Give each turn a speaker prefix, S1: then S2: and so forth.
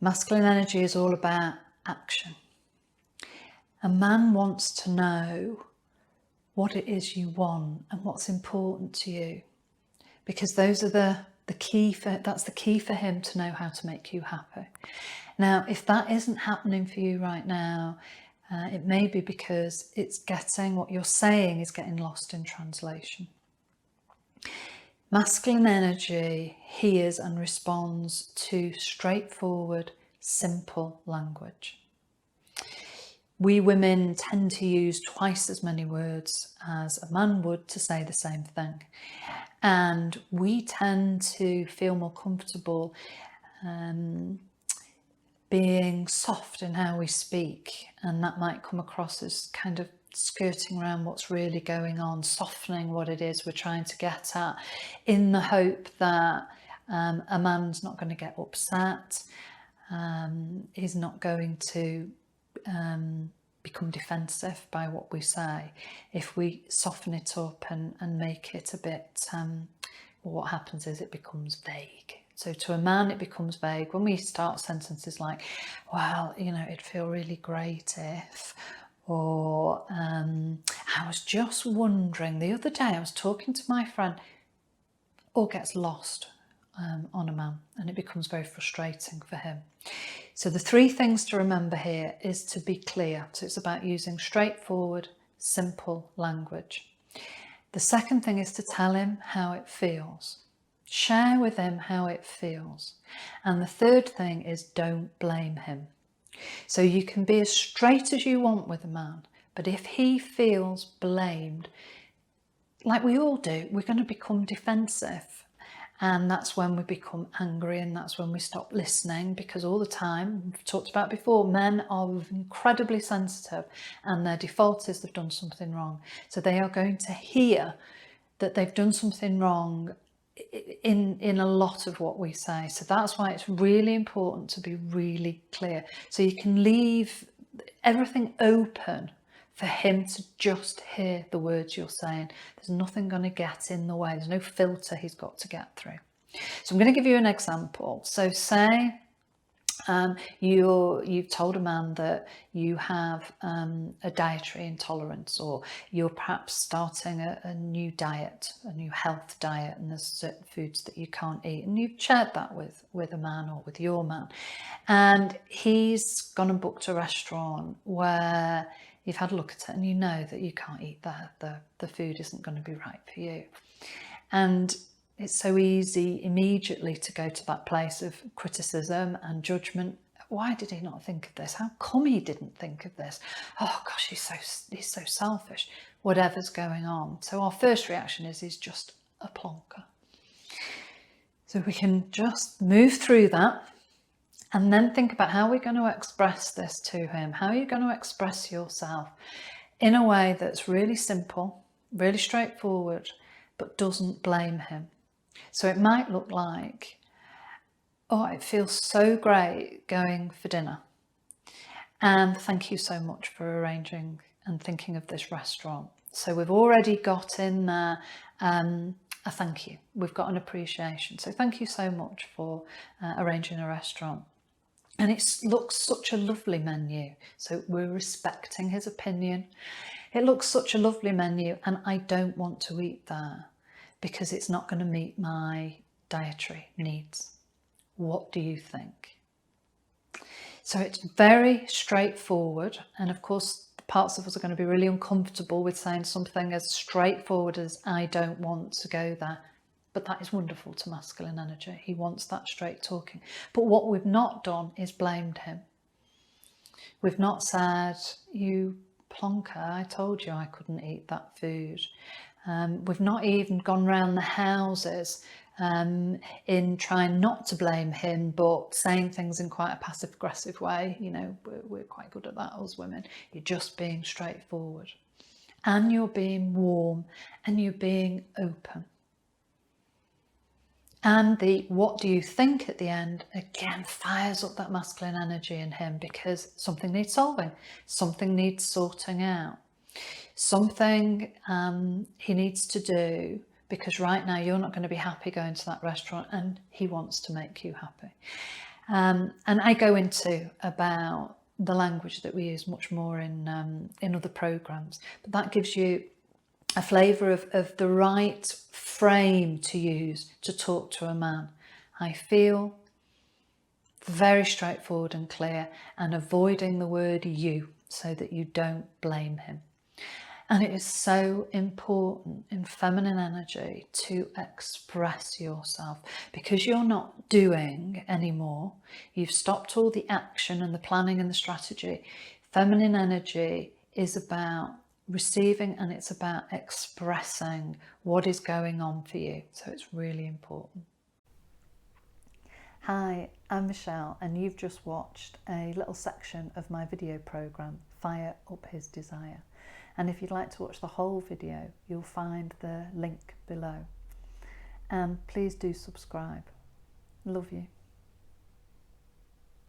S1: Masculine energy is all about action. A man wants to know what it is you want and what's important to you, because those are the key for, that's the key for him to know how to make you happy. Now, if that isn't happening for you right now, it may be because it's getting, what you're saying is getting lost in translation. Masculine energy hears and responds to straightforward, simple language. We women tend to use twice as many words as a man would to say the same thing. And we tend to feel more comfortable being soft in how we speak. And that might come across as kind of skirting around what's really going on, softening what it is we're trying to get at, in the hope that a man's not going to get upset, is not going to become defensive by what we say. If we soften it up and make it a bit, well, what happens is it becomes vague. So to a man it becomes vague when we start sentences like, well, you know, it'd feel really great if, or I was just wondering the other day, I was talking to my friend, all gets lost on a man, and it becomes very frustrating for him. So the three things to remember here is to be clear. So it's about using straightforward, simple language. The second thing is to tell him how it feels. Share with him how it feels. And the third thing is don't blame him. So you can be as straight as you want with a man, but if he feels blamed, like we all do, we're going to become defensive. And that's when we become angry, and that's when we stop listening, because all the time, we've talked about before, men are incredibly sensitive and their default is they've done something wrong. So they are going to hear that they've done something wrong in a lot of what we say. So that's why it's really important to be really clear. So you can leave everything open for him to just hear the words you're saying. There's nothing going to get in the way. There's no filter he's got to get through. So I'm going to give you an example. So say you've told a man that you have a dietary intolerance, or you're perhaps starting a new diet, a new health diet, and there's certain foods that you can't eat, and you've shared that with a man or with your man, and he's gone and booked a restaurant where you've had a look at it and you know that you can't eat that, the food isn't going to be right for you. And it's so easy immediately to go to that place of criticism and judgment. Why did he not think of this? How come he didn't think of this? Oh gosh, he's so selfish. Whatever's going on. So our first reaction is he's just a plonker. So we can just move through that and then think about how we're going to express this to him. How are you going to express yourself in a way that's really simple, really straightforward, but doesn't blame him? So it might look like, oh, it feels so great going for dinner. And thank you so much for arranging and thinking of this restaurant. So we've already got in there a thank you. We've got an appreciation. So thank you so much for arranging a restaurant. And it looks such a lovely menu. So we're respecting his opinion. It looks such a lovely menu, and I don't want to eat there because it's not going to meet my dietary needs. What do you think? So it's very straightforward. And of course, parts of us are going to be really uncomfortable with saying something as straightforward as I don't want to go there. But that is wonderful to masculine energy. He wants that straight talking. But what we've not done is blamed him. We've not said, you plonker, I told you I couldn't eat that food. We've not even gone round the houses in trying not to blame him, but saying things in quite a passive-aggressive way. You know, we're quite good at that, us women. You're just being straightforward. And you're being warm, and you're being open. And the what do you think at the end, again, fires up that masculine energy in him, because something needs solving, something needs sorting out, something he needs to do, because right now you're not going to be happy going to that restaurant and he wants to make you happy. And I go into about the language that we use much more in other programs, but that gives you a flavour of the right frame to use to talk to a man. I feel, very straightforward and clear, and avoiding the word you so that you don't blame him. And it is so important in feminine energy to express yourself, because you're not doing anymore. You've stopped all the action and the planning and the strategy. Feminine energy is about receiving, and it's about expressing what is going on for you. So it's really important. Hi, I'm Michelle, and you've just watched a little section of my video program, Fire Up His Desire. And if you'd like to watch the whole video, you'll find the link below. And please do subscribe. Love you.